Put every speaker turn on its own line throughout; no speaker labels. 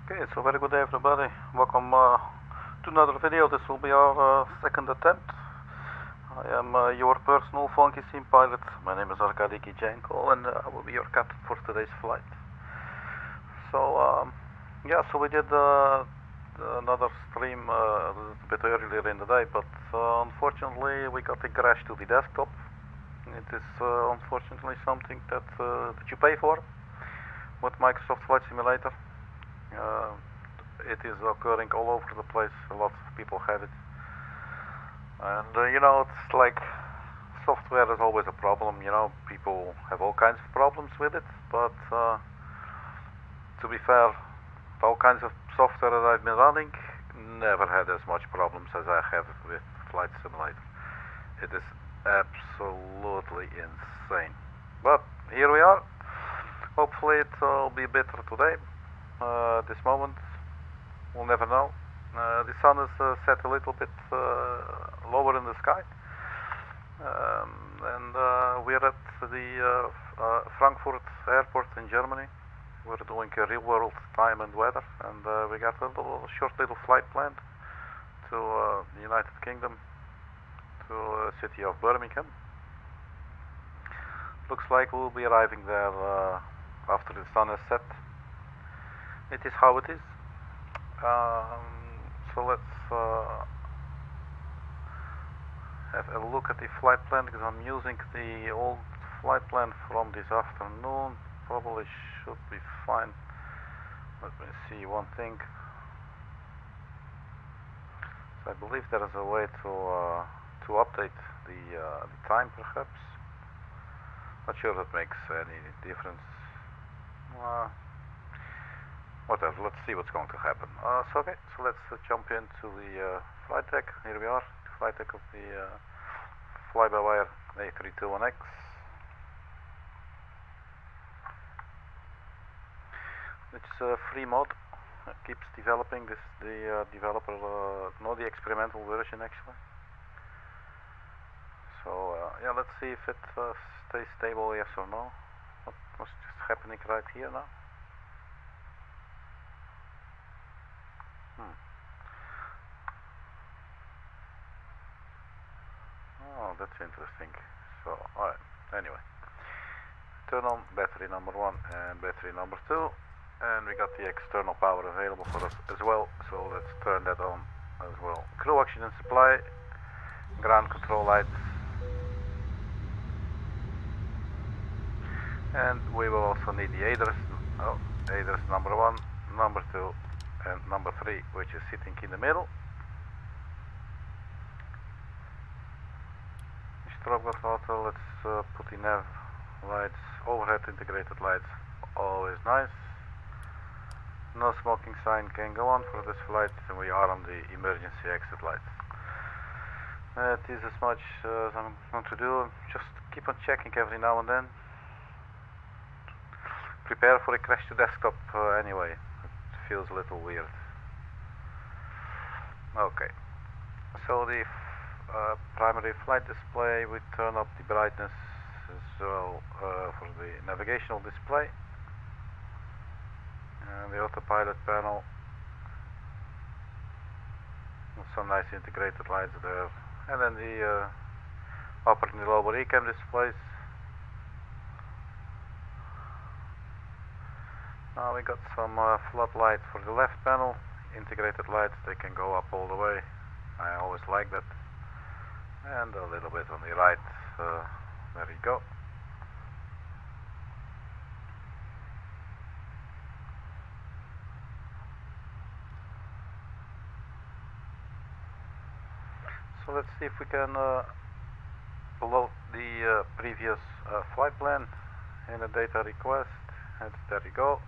Okay, so very good day everybody. Welcome to another video. This will be our second attempt. I am your personal funky sim pilot. My name is Arkady Gidzenko and I will be your captain for today's flight. So yeah, so we did another stream a little bit earlier in the day, but unfortunately we got a crash to the desktop. It is unfortunately something that you pay for with Microsoft Flight Simulator. It is occurring all over the place. Lots of people have it, and you know, it's like software is always a problem. You know, people have all kinds of problems with it, but to be fair, all kinds of software that I've been running never had as much problems as I have with Flight Simulator. It is absolutely insane, but here we are. Hopefully it will be better today. This moment, we'll never know. The sun is set a little bit lower in the sky, and we're at the Frankfurt airport in Germany. We're doing a real-world time and weather, and we got a short little flight planned to the United Kingdom, to the city of Birmingham. Looks like we'll be arriving there after the sun is set. It is how it is. So let's have a look at the flight plan, because I'm using the old flight plan from this afternoon. Probably should be fine. Let me see one thing. So I believe there is a way to update the time, perhaps. Not sure that makes any difference. Whatever, let's see what's going to happen. So let's jump into the flight deck. Here we are, the flight deck of the fly-by-wire A32NX. It's a free mod. It keeps developing. This the developer, no, the experimental version actually. So yeah, let's see if it stays stable, yes or no. What's just happening right here now? Oh, that's interesting. So, alright, anyway. Turn on battery number 1 and battery number 2. And we got the external power available for us as well. So let's turn that on as well. Crew oxygen supply, ground control lights. And we will also need the ADRS. Oh, ADRS number 1, number 2, and number 3, which is sitting in the middle. Strobe got auto. Let's put in nav lights, overhead integrated lights, always nice. No smoking sign can go on for this flight, and we are on the emergency exit lights. That is as much as I'm going to do. Just keep on checking every now and then. Prepare for a crash to desktop anyway. It feels a little weird. Okay, so the primary flight display, we turn up the brightness as well for the navigational display, and the autopilot panel, some nice integrated lights there, and then the upper and the lower ECAM displays. Now we got some floodlight for the left panel, integrated lights, they can go up all the way. I always like that. And a little bit on the right, there you go. So let's see if we can load the previous flight plan in a data request. And there you go,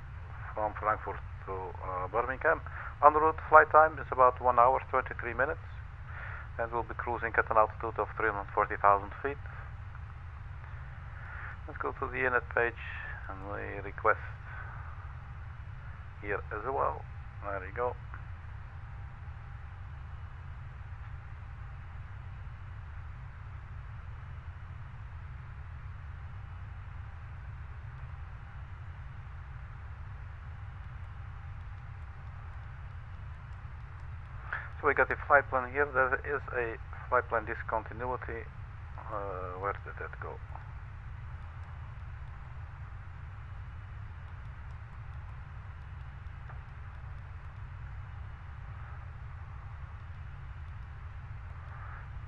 from Frankfurt to Birmingham. En route flight time is about 1 hour 23 minutes. And we'll be cruising at an altitude of 340,000 feet. Let's go to the init page and we request here as well. There you go. So we got a flight plan here. There is a flight plan discontinuity. Where did that go?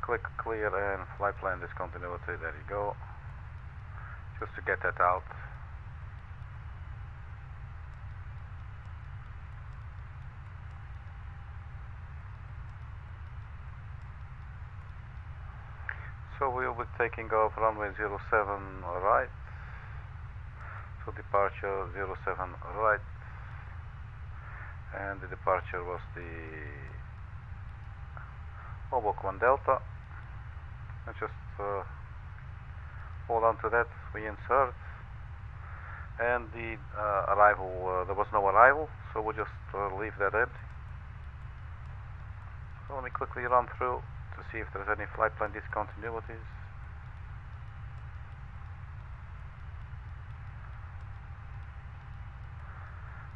Click clear and flight plan discontinuity. There you go. Just to get that out. So we'll be taking off runway 07 right. So departure 07 right. And the departure was the OBOKA 1 Delta. And just hold on to that, we insert. And the arrival, there was no arrival, so we'll just leave that empty. So let me quickly run through to see if there's any flight plan discontinuities.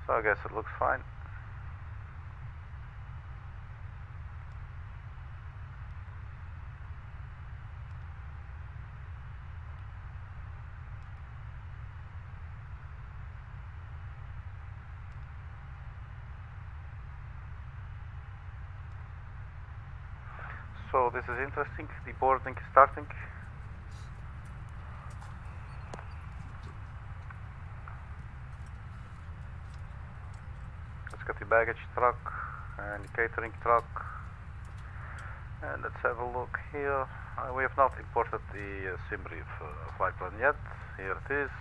So I guess it looks fine. So this is interesting, the boarding is starting. Let's get the baggage truck and the catering truck. And let's have a look here. We have not imported the SimBrief flight plan yet. Here it is.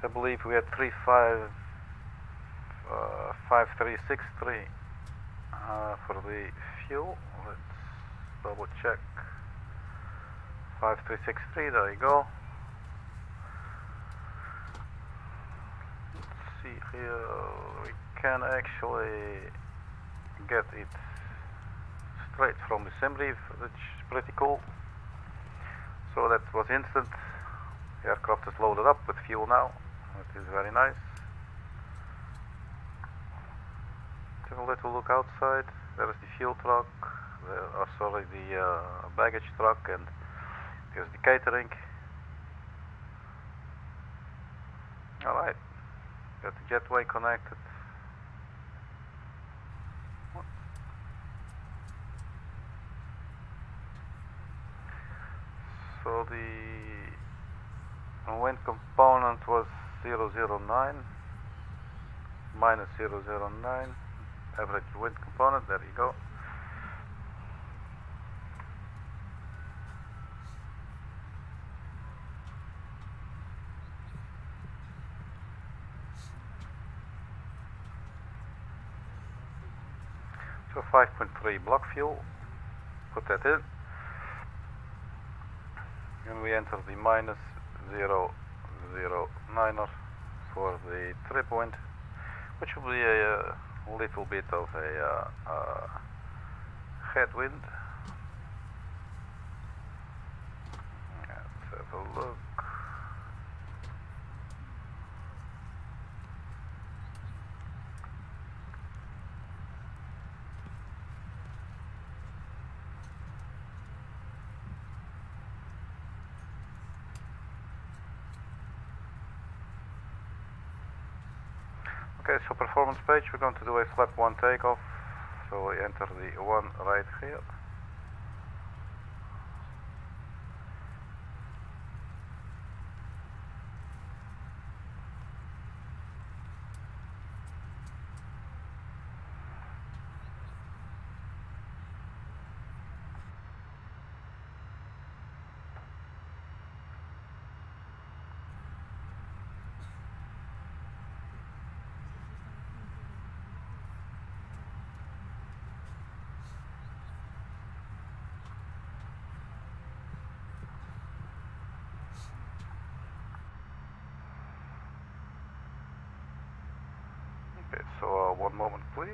I believe we had 5363 for the fuel. Let's double check. 5363, there you go. Let's see here, we can actually get it straight from the SimBrief, which is pretty cool. So that was instant. The aircraft is loaded up with fuel now. It is very nice. Have a little look outside. There is the fuel truck, the baggage truck, and here's the catering. Alright, got the jetway connected. So the wind component was 009, minus 009. Average wind component, there you go. So 5.3 block fuel, put that in. And we enter the minus 009er for the trip wind, which will be a little bit of a headwind. Let's have a look. Okay, so performance page, we're going to do a flap 1 takeoff. So we enter the 1 right here. Okay, so one moment please.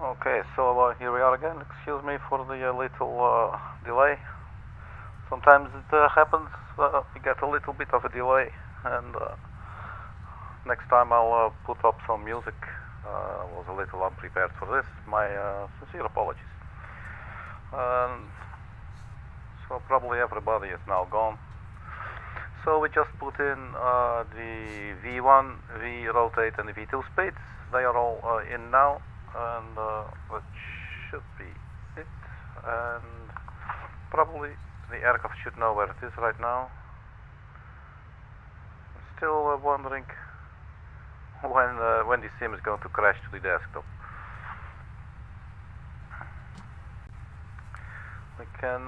Okay, so here we are again. Excuse me for the little delay. Sometimes it happens, we get a little bit of a delay, and next time I'll put up some music. I was a little unprepared for this. My sincere apologies. So probably everybody is now gone. So we just put in the V1, V rotate, and the V2 speeds. They are all in now, and that should be it. And probably the aircraft should know where it is right now. I'm still wondering when the sim is going to crash to the desktop. We can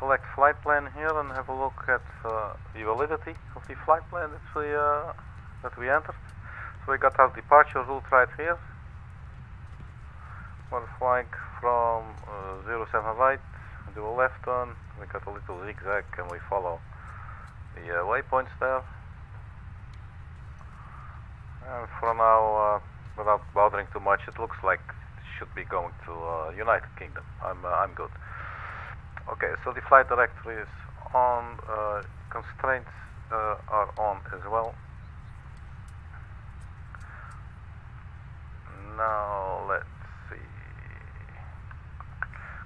select flight plan here and have a look at the validity of the flight plan that we entered. So we got our departure route right here. We're flying from 07 right, do a left turn. We got a little zigzag and we follow the waypoints there. And for now, without bothering too much, it looks like it should be going to United Kingdom. I'm good. Okay, so the flight directory is on, constraints are on as well. Now let's see,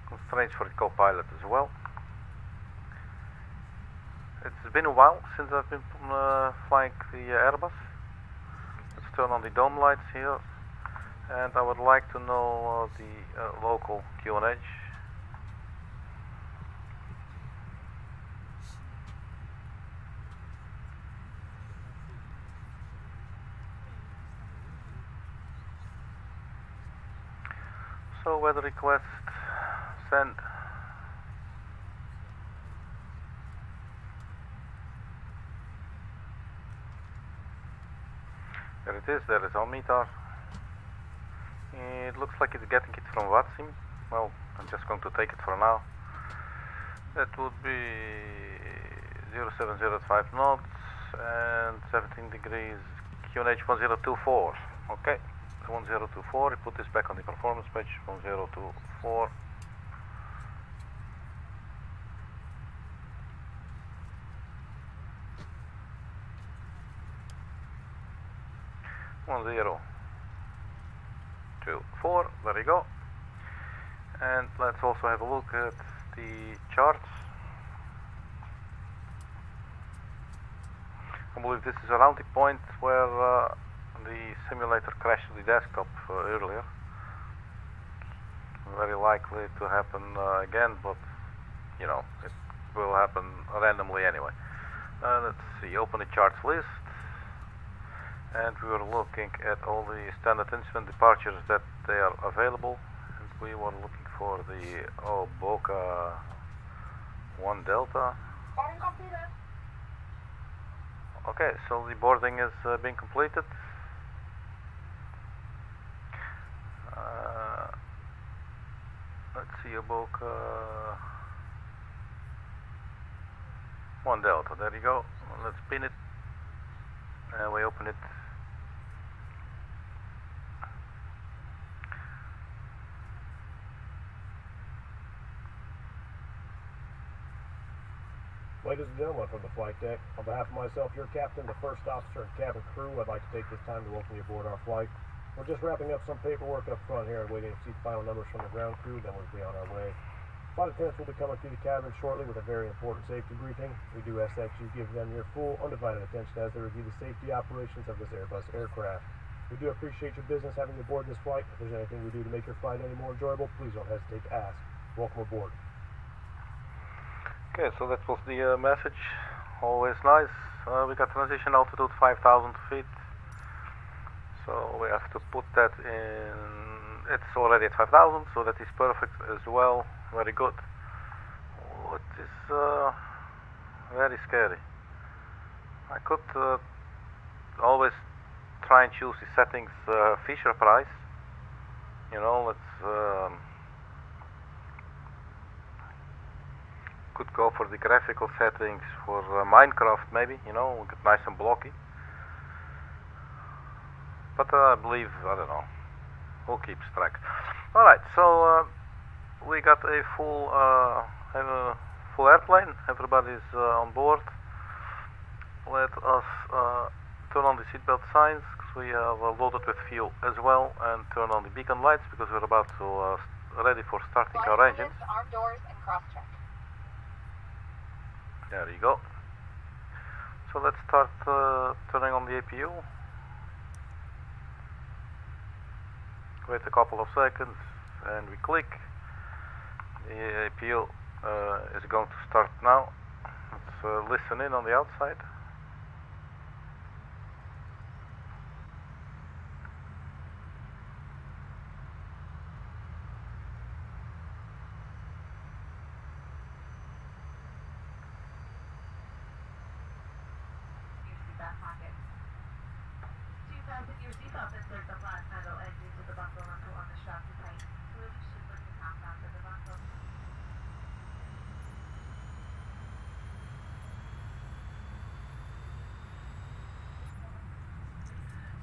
constraints for the co-pilot as well. It's been a while since I've been flying the Airbus. Let's turn on the dome lights here, and I would like to know the local QNH. So weather request, send. There it is, there is our METAR. It looks like it's getting it from VATSIM. Well, I'm just going to take it for now. That would be 0705 knots and 17 degrees QNH 1024. Okay. 1024, we put this back on the performance page, 1024. One zero two four. There you go. And let's also have a look at the charts. I believe this is around the point where the simulator crashed to the desktop earlier. Very likely to happen again, but you know, it will happen randomly anyway. Let's see, open the charts list, and we were looking at all the standard instrument departures that they are available, and we were looking for the OBOKA 1 Delta. Okay, so the boarding is being completed. Let's see, OBOKA 1 Delta, there you go. Let's pin it, and we open it.
Ladies and gentlemen from the flight deck, on behalf of myself, your captain, the first officer, and cabin crew, I'd like to take this time to welcome you aboard our flight. We're just wrapping up some paperwork up front here and waiting to see final numbers from the ground crew, then we'll be on our way. Flight attendants will be coming through the cabin shortly with a very important safety briefing. We do ask that you give them your full, undivided attention as they review the safety operations of this Airbus aircraft. We do appreciate your business having you aboard this flight. If there's anything we do to make your flight any more enjoyable, please don't hesitate to ask. Welcome aboard.
Okay, so that was the message. Always nice. We got transition altitude 5,000 feet. So we have to put that in. It's already at 5,000, so that is perfect as well. Very good. What is very scary. I could always try and choose the settings Fisher price. You know, let's could go for the graphical settings for Minecraft maybe. You know, get nice and blocky. But I believe, I don't know, who keeps track. Alright, so we got a full airplane. Everybody's on board. Let us turn on the seatbelt signs because we have loaded with fuel as well, and turn on the beacon lights because we're about to ready for starting our engines.
Arm doors and cross check.
There you go. So let's start turning on the APU. Wait a couple of seconds and we click. The APU is going to start now. Let's listen in on the outside.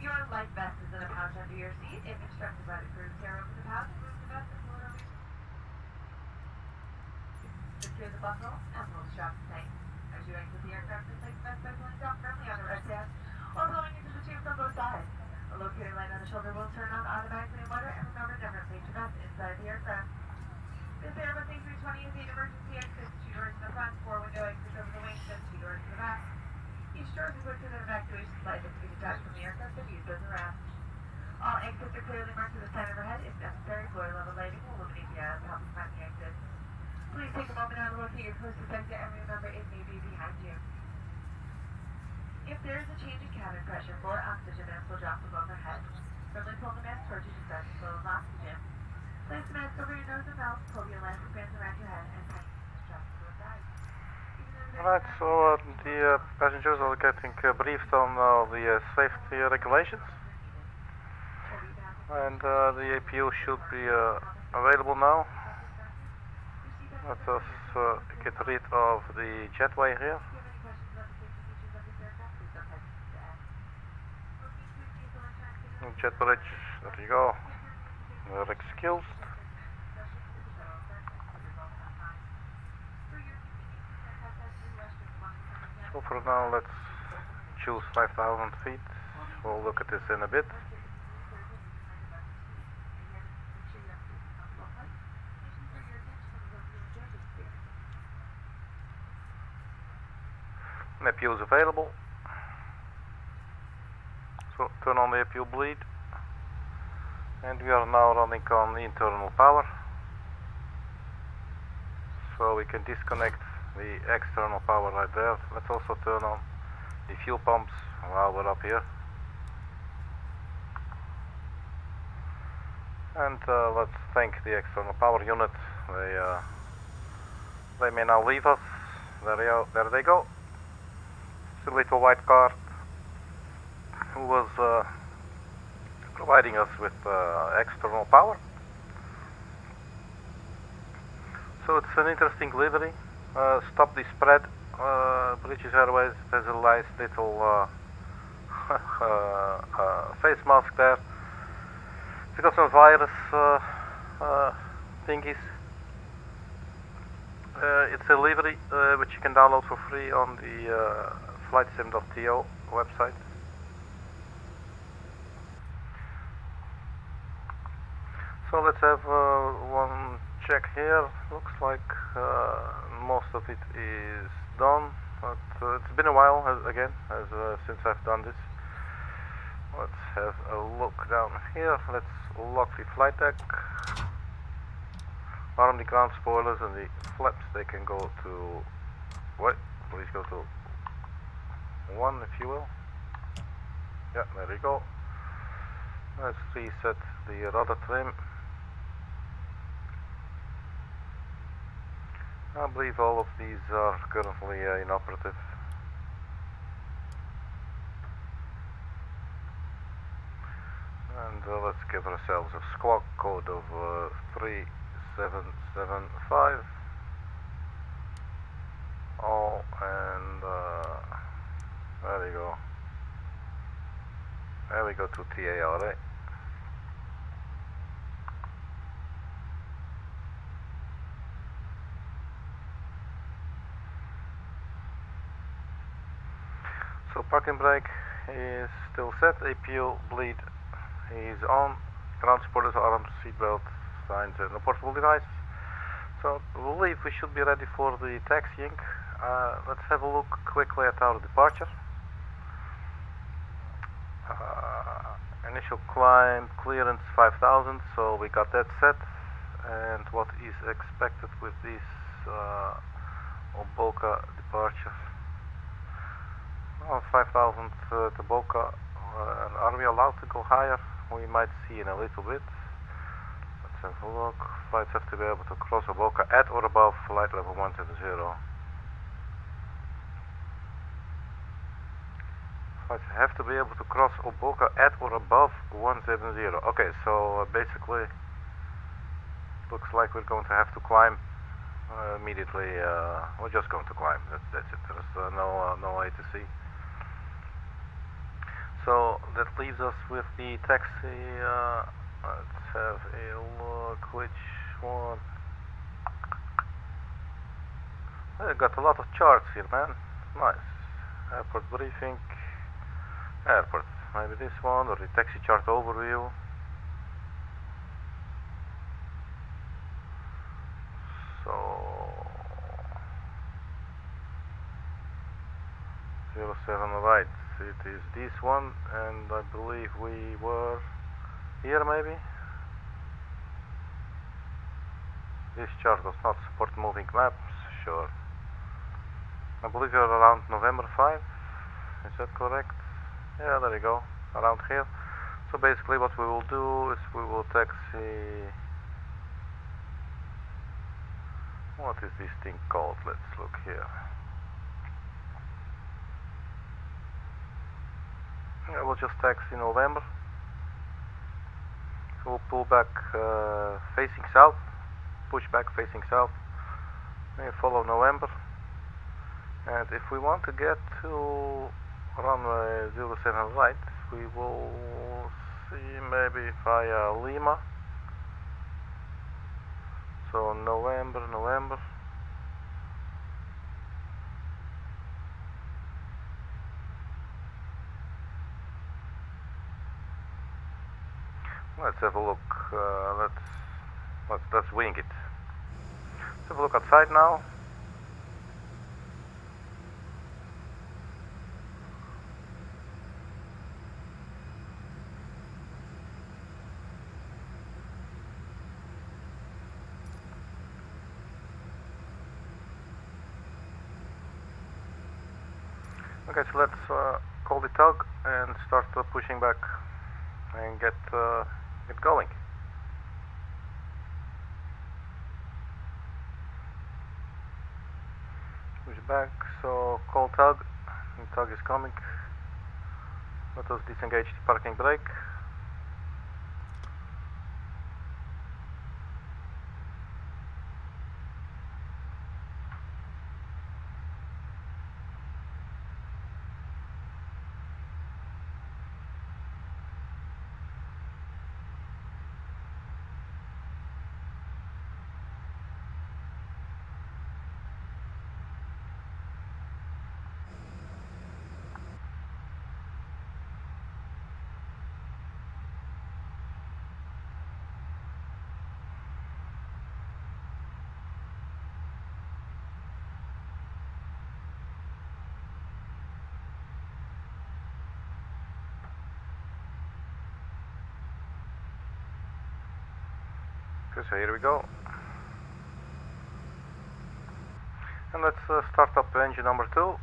Your life vest is in a pouch under your seat. If instructed by the crew, tear open the pouch, remove the vest, and pull it over your secure the buckle and pull the straps tight. As you exit the aircraft, place the vest by pulling down firmly on the right hand while blowing into the tubes on both sides. A locator light on the shoulder will turn on automatically in motor, and remember, never place your vest inside the aircraft. This Airbus A3220 is an emergency exit, 2 doors in the front, 4 window exits over the wings, and 2 doors in the back. Each door is equipped with an evacuation slide that can be detached from the aircraft and used as a ramp. All exits are clearly marked with a sign overhead. If necessary, floor level lighting will illuminate the aisle to help you find the exit. Please take a moment now to locate your closest exit and remember it may be behind you. If there is a change in cabin pressure, 4 oxygen masks will drop from overhead. Firmly pull the mask towards you to start the flow of oxygen. Place the mask over your nose and mouth, pull the elastic bands around your head, and tighten the straps to both sides.
Alright, so the passengers are getting briefed on the safety regulations, and the APU should be available now. Let us get rid of the jetway here. Jet bridge, there you go. They're excused. So for now, let's choose 5,000 feet. We'll look at this in a bit. APU is available. So turn on the APU bleed. And we are now running on the internal power. So we can disconnect the external power right there. Let's also turn on the fuel pumps while we're up here. And let's thank the external power unit. They may now leave us. There they go. It's a little white car who was providing us with external power. So it's an interesting livery. Stop the spread. British Airways has a nice little face mask there. It's got some virus thingies. It's a livery which you can download for free on the flightsim.to website. So let's have one check here. Looks like most of it is done, but it's been a while again since I've done this. Let's have a look down here. Let's lock the flight deck, arm the ground spoilers and the flaps. They can go to, please go to 1 if you will. Yeah, there we go. Let's reset the rudder trim. I believe all of these are currently inoperative. And let's give ourselves a squawk code of 3775. All, and there we go. There we go to TARA. So parking brake is still set, APU bleed is on, ground supporters, arms, seatbelt, signs and a portable device. So I believe we should be ready for the taxiing. Let's have a look quickly at our departure. Initial climb clearance 5000, so we got that set. And what is expected with this OBOKA departure? 5000 to BOKA. Are we allowed to go higher? We might see in a little bit. Let's have a look. Flights have to be able to cross OBOKA at or above flight level 170. Flights have to be able to cross OBOKA at or above 170. Okay, so basically looks like we're going to have to climb immediately. We're just going to climb. That's it. There's no way to see. So that leaves us with the taxi. Let's have a look. Which one? I got a lot of charts here, man. Nice. Airport briefing. Airport. Maybe this one or the taxi chart overview. So 07 right. It is this one, and I believe we were here maybe. This chart does not support moving maps, sure. I believe we are around November 5, is that correct? Yeah, there you go, around here. So basically what we will do is we will taxi... What is this thing called? Let's look here. Yeah, we'll just taxi November. So we'll pull back facing south, push back facing south, and follow November. And if we want to get to runway 07 right, we will see maybe via Lima. So November. Let's have a look. Let's wing it. Let's have a look outside now. Okay, so let's call the tug and start pushing back and get going. Push back, so call tug. The tug is coming. Let us disengage the parking brake. Okay, so here we go. And let's start up engine number 2.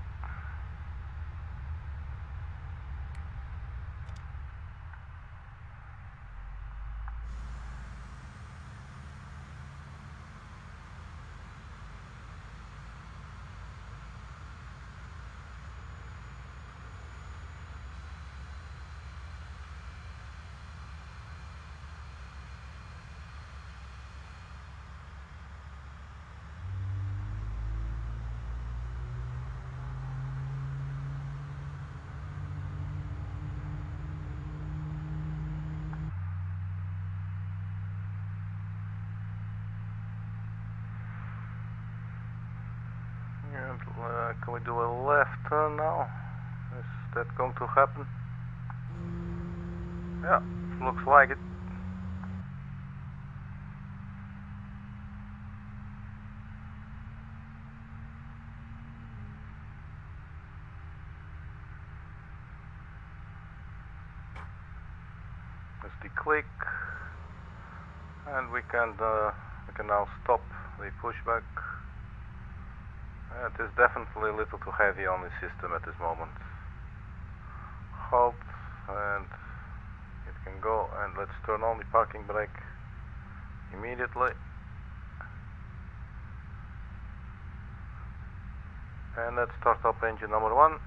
And can we do a left turn now? Yes. that going to happen? Yeah, looks like it. That's the click, and we can now stop the pushback. It is definitely a little too heavy on the system at this moment. Halt, and it can go, and let's turn on the parking brake immediately. And let's start up engine number 1.